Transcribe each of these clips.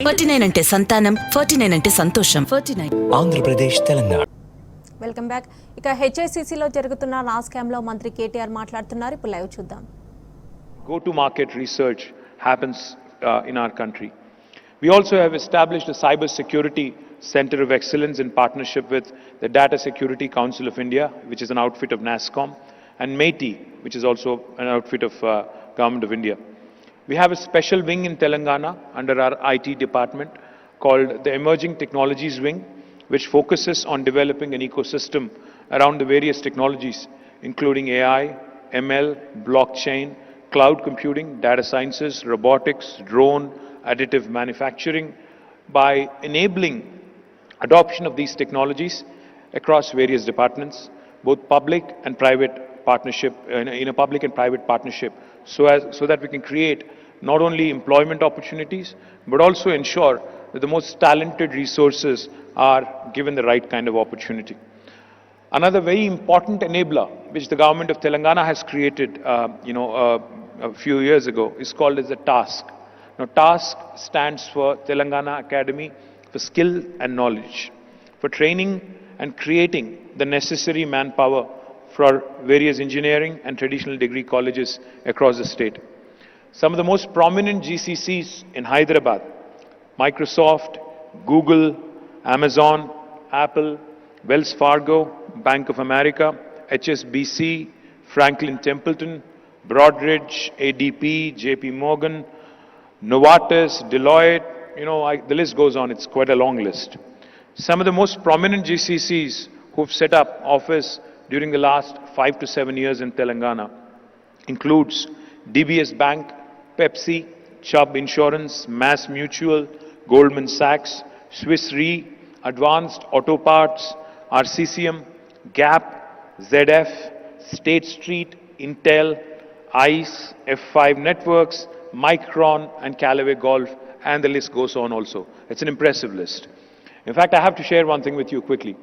49 అంటే సంతానం, 49 అంటే సంతోషం. 49 ఆంధ్రప్రదేశ్, తెలంగాణ. Welcome back. ఇక హెచ్ఐసిసిలో జరుగుతున్న NASSCOM లో మంత్రి KTR మాట్లాడుతున్నారు. ఇప్పుడు లైవ్ చూద్దాం. Go to market research happens in our country. We also have established a cyber security center of excellence in partnership with the Data Security Council of India, which is an outfit of NASSCOM, and MeitY, which is also an outfit of Government of India. We have a special wing in Telangana under our IT department called the Emerging Technologies Wing, which focuses on developing an ecosystem around the various technologies, including AI, ML, blockchain, cloud computing, data sciences, robotics, drone, additive manufacturing, by enabling adoption of these technologies across various departments, both public and private partnership, in a public and private partnership, so that we can create not only employment opportunities, but also ensure that the most talented resources are given the right kind of opportunity. Another very important enabler, which the government of Telangana has created, a few years ago, is called as the TASK. Now, TASK stands for Telangana Academy for Skill and Knowledge, for training and creating the necessary manpower for various engineering and traditional degree colleges across the state. Some of the most prominent GCCs in Hyderabad, Microsoft, Google, Amazon, Apple, Wells Fargo, Bank of America, HSBC, Franklin Templeton, Broadridge, ADP, JP Morgan, Novartis, Deloitte, the list goes on, it's quite a long list. Some of the most prominent GCCs who've set up office during the last 5 to 7 years in Telangana includes DBS Bank, Pepsi, Chubb Insurance, Mass Mutual, Goldman Sachs, Swiss Re, Advanced Auto Parts, RCCM, Gap, ZF, State Street, Intel, ICE, F5 Networks, Micron, and Callaway Golf, and the list goes on also. It's an impressive list. In fact, I have to share one thing with you quickly.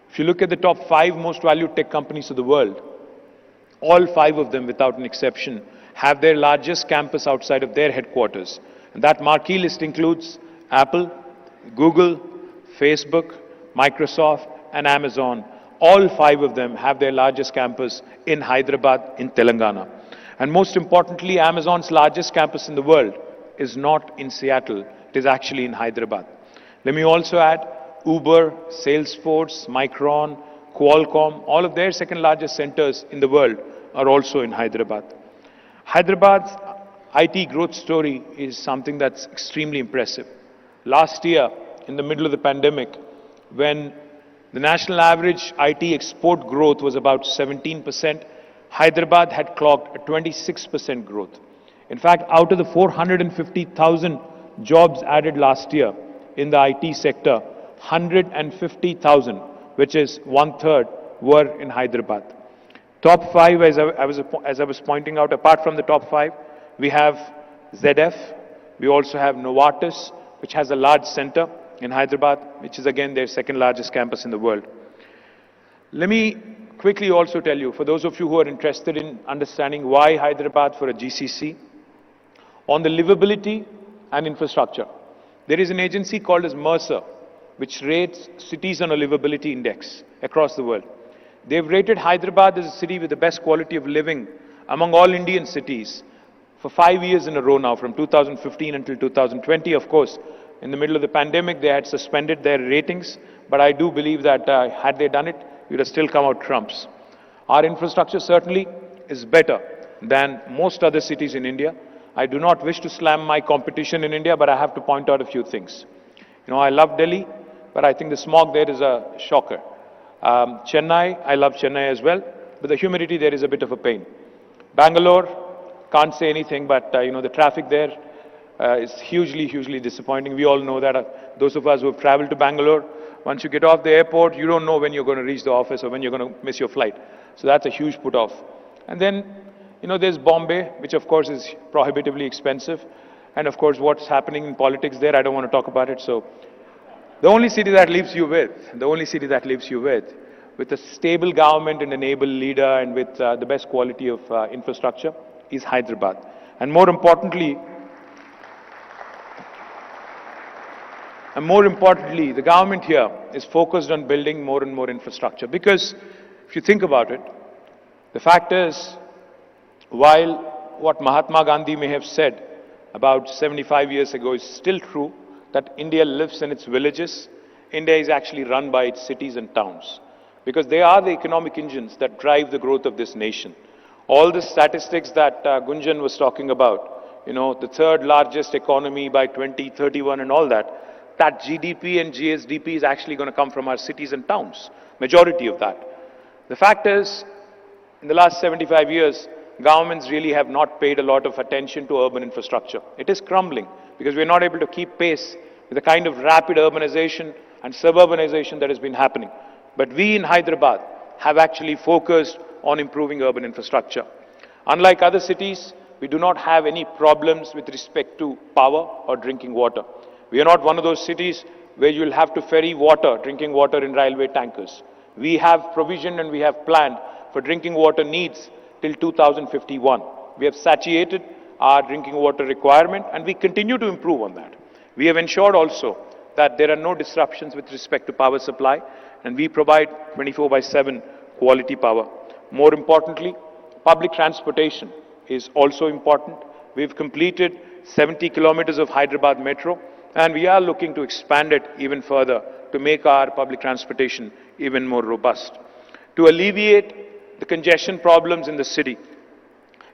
If you look at the top 5 most valued tech companies of the world, all 5 of them, without an exception, have their largest campus outside of their headquarters. And that marquee list includes Apple, Google, Facebook, Microsoft, and Amazon. All 5 of them have their largest campus in Hyderabad, in Telangana. And most importantly, Amazon's largest campus in the world is not in Seattle, it is actually in Hyderabad. Let me also add Uber, Salesforce, Micron, Qualcomm, all of their second largest centers in the world are also in Hyderabad. Hyderabad's IT growth story is something that's extremely impressive. Last year, in the middle of the pandemic, when the national average IT export growth was about 17%, Hyderabad had clocked a 26% growth. In fact, out of the 450,000 jobs added last year in the IT sector, 150,000, which is 1/3, were in Hyderabad. Top 5, as I was pointing out, apart from the top 5, we have ZF, we also have Novartis, which has a large center in Hyderabad, which is again their second largest campus in the world. Let me quickly also tell you, for those of you who are interested in understanding why Hyderabad for a GCC, on the livability and infrastructure, there is an agency called as Mercer, which rates cities on a livability index across the world. They've rated Hyderabad as a city with the best quality of living among all Indian cities for 5 years in a row now, from 2015 until 2020. Of course, in the middle of the pandemic, they had suspended their ratings, but I do believe that had they done it, we would have still come out trumps. Our infrastructure certainly is better than most other cities in India. I do not wish to slam my competition in India, but I have to point out a few things. I love Delhi, but I think the smog there is a shocker. Chennai, I love Chennai as well, but the humidity there is a bit of a pain. Bangalore, can't say anything, but the traffic there is hugely disappointing. We all know that. Those of us who have traveled to Bangalore, once you get off the airport, you don't know when you're going to reach the office or when you're going to miss your flight. So that's a huge put off. And then, there's Bombay, which of course is prohibitively expensive. And of course, what's happening in politics there, I don't want to talk about it. So the only city that leaves you with a stable government and an able leader and with the best quality of infrastructure is Hyderabad. And more importantly, And more importantly, the government here is focused on building more and more infrastructure. Because if you think about it, the fact is, while what Mahatma Gandhi may have said about 75 years ago is still true, that India lives in its villages, India is actually run by its cities and towns. Because they are the economic engines that drive the growth of this nation. All the statistics that Gunjan was talking about, the third largest economy by 2031 and all that, that GDP and GSDP is actually going to come from our cities and towns, majority of that. The fact is, in the last 75 years, governments really have not paid a lot of attention to urban infrastructure. It is crumbling because we're not able to keep pace with the kind of rapid urbanization and suburbanization that has been happening. But we in Hyderabad have actually focused on improving urban infrastructure. Unlike other cities, we do not have any problems with respect to power or drinking water. We are not one of those cities where you'll have to ferry water, drinking water in railway tankers. We have provision and we have planned for drinking water needs till 2051. We have satiated our drinking water requirement and we continue to improve on that. We have ensured also that there are no disruptions with respect to power supply and we provide 24/7 quality power. More importantly, public transportation is also important. We've completed 70 kilometers of Hyderabad metro and we are looking to expand it even further to make our public transportation even more robust. To alleviate the congestion problems in the city,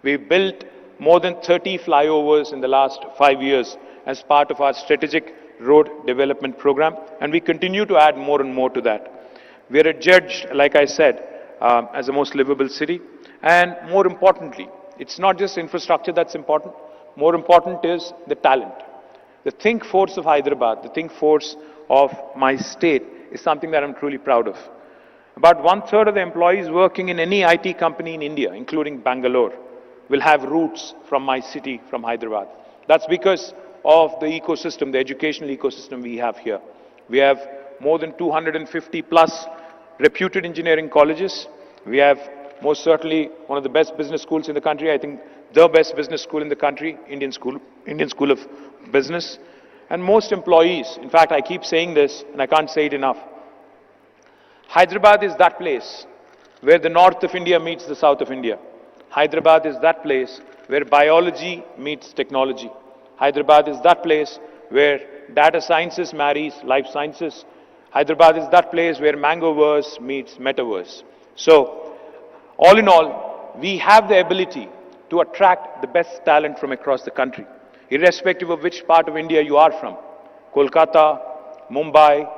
we've built more than 30 flyovers in the last 5 years as part of our strategic road development program, and we continue to add more and more to that. We are adjudged, like I said, as the most livable city, and more importantly, it's not just infrastructure that's important, more important is the talent. The think force of Hyderabad, the think force of my state is something that I'm truly proud of. About 1/3 of the employees working in any IT company in India, including Bangalore, will have roots from my city, from Hyderabad. That's because of the ecosystem, the educational ecosystem we have here. We have more than 250 plus reputed engineering colleges. We have most certainly one of the best business schools in the country. I think the best business school in the country, Indian School of Business. And most employees, in fact, I keep saying this and I can't say it enough. Hyderabad is that place where the north of India meets the south of India. Hyderabad is that place where biology meets technology. Hyderabad is that place where data sciences marries life sciences. Hyderabad is that place where Mangoverse meets Metaverse. So, all in all, we have the ability to attract the best talent from across the country, irrespective of which part of India you are from. Kolkata, Mumbai,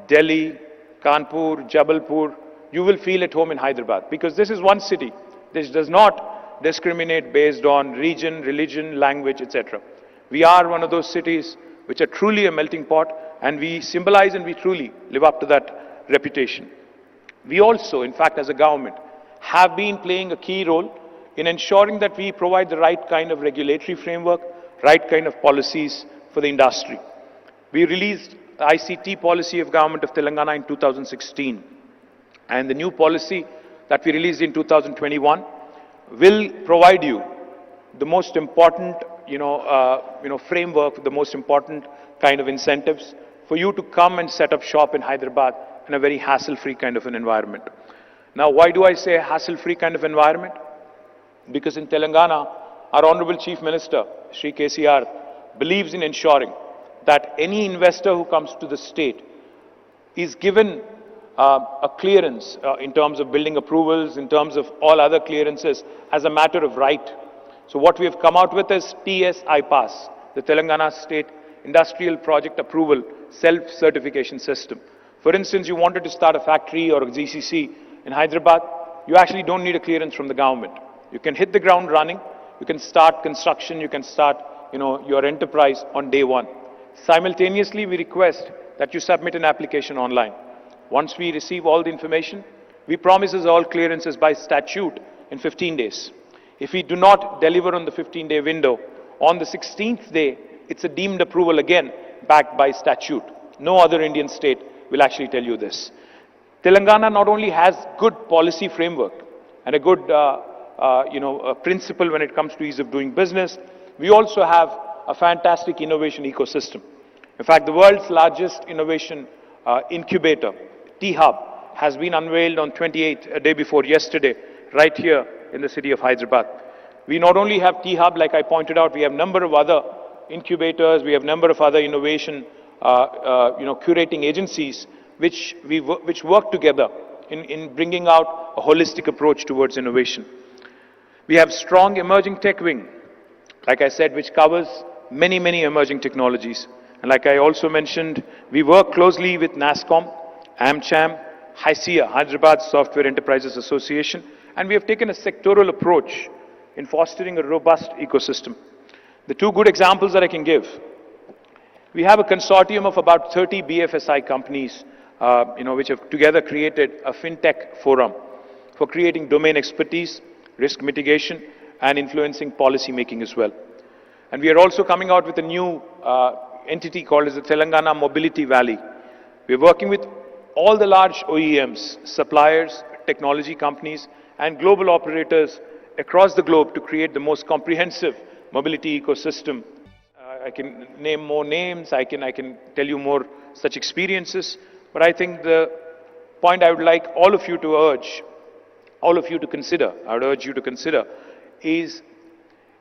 Delhi, Kanpur, Jabalpur, you will feel at home in Hyderabad because this is one city. This does not discriminate based on region, religion, language, etc. We are one of those cities which are truly a melting pot and we symbolize and we truly live up to that reputation. We also, in fact, as a government, have been playing a key role in ensuring that we provide the right kind of regulatory framework, right kind of policies for the industry. We released the ICT policy of Government of Telangana in 2016 and the new policy that we released in 2021 will provide you the most important framework, the most important kind of incentives for you to come and set up shop in Hyderabad in a very hassle-free kind of an environment. Now, why do I say hassle-free kind of environment? Because in Telangana, our Honorable Chief Minister, Shri KTR, believes in ensuring that any investor who comes to the state is given a clearance in terms of building approvals, in terms of all other clearances as a matter of right. So what we have come out with is TS-IPASS, the Telangana State Industrial Project Approval Self-Certification System. For instance, you wanted to start a factory or a GCC in Hyderabad, you actually don't need a clearance from the government. You can hit the ground running, you can start construction, you can start your enterprise on day one. Simultaneously, we request that you submit an application online. Once we receive all the information, we promise us all clearances by statute in 15 days. If we do not deliver on the 15-day window, on the 16th day, it's a deemed approval again, backed by statute. No other Indian state will actually tell you this. Telangana not only has good policy framework and a good principle when it comes to ease of doing business, we also have a fantastic innovation ecosystem. In fact, the world's largest innovation incubator, T-Hub, has been unveiled on 28th, a day before yesterday, right here in the city of Hyderabad. We not only have T-Hub, like I pointed out, we have a number of other incubators, we have a number of other innovation curating agencies which work together in bringing out a holistic approach towards innovation. We have strong emerging tech wing, like I said, which covers many, many emerging technologies. And like I also mentioned, we work closely with NASSCOM, AmCham, HYSIA, Hyderabad Software Enterprises Association, and we have taken a sectoral approach in fostering a robust ecosystem. The two good examples that I can give: we have a consortium of about 30 BFSI companies, which have together created a fintech forum for creating domain expertise, risk mitigation, and influencing policy making as well. And we are also coming out with a new entity called as the Telangana Mobility Valley. We are working with all the large OEMs, suppliers, technology companies, and global operators across the globe to create the most comprehensive mobility ecosystem. I can name more names, I can tell you more such experiences, but I think the point I would like all of you to urge, all of you to consider, I would urge you to consider is,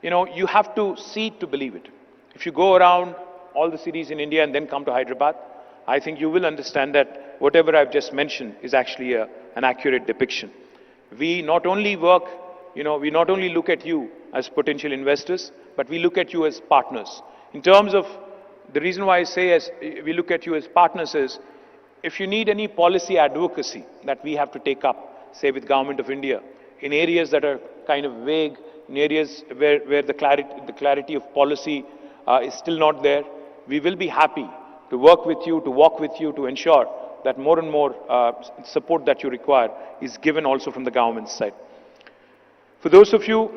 you have to see it to believe it. If you go around all the cities in India and then come to Hyderabad, I think you will understand that whatever I've just mentioned is actually an accurate depiction. We not only work, we not only look at you as potential investors, but we look at you as partners. In terms of, the reason why I say as we look at you as partners is, if you need any policy advocacy that we have to take up, say with Government of India, in areas that are kind of vague, in areas where the clarity of policy is still not there, we will be happy to work with you, to walk with you, to ensure that more and more support that you require is given also from the government side. For those of you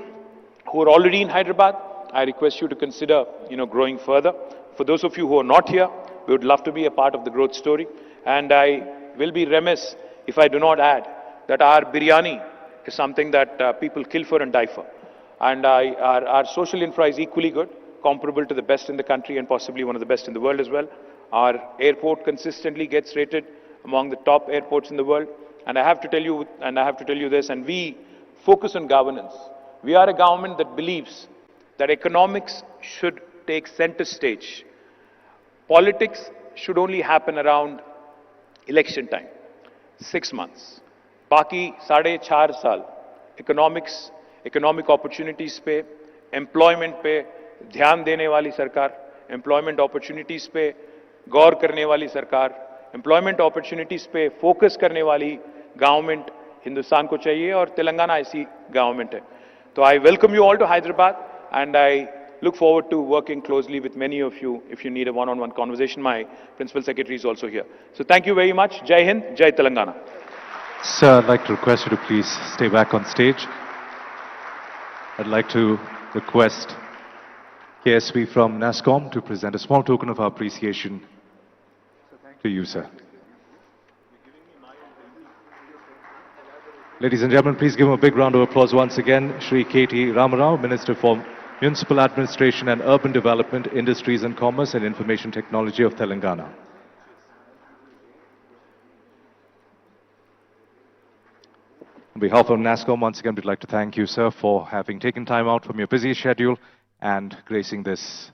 who are already in Hyderabad, I request you to consider, growing further. For those of you who are not here, we would love to be a part of the growth story. And I will be remiss if I do not add that our biryani is something that people kill for and die for. And our social infra is equally good, comparable to the best in the country and possibly one of the best in the world as well. Our airport consistently gets rated among the top airports in the world. And I have to tell you this, and we focus on governance. We are a government that believes that economics should take center stage. Politics should only happen around election time, 6 months. Baki 4.5 saal, economics, economic opportunities पे, employment पे ध्यान देने वाली सरकार, employment opportunities पे गौर करने वाली सरकार, employment opportunities पे focus करने वाली government हिंदुस्तान को चाहिए और तेलंगाना ऐसी government है. So I welcome you all to Hyderabad and I look forward to working closely with many of you if you need a one-on-one conversation. My Principal Secretary is also here. So thank you very much. Jai Hind, Jai Telangana. Sir, I'd like to request you to please stay back on stage. I'd like to request KSP from NASSCOM to present a small token of our appreciation to you, sir. Ladies and gentlemen, please give him a big round of applause once again. Shri K.T. Ramarao, Minister for Municipal Administration and Urban Development, Industries and Commerce and Information Technology of Telangana. On behalf of NASSCOM, once again, we'd like to thank you, sir, for having taken time out from your busy schedule and gracing this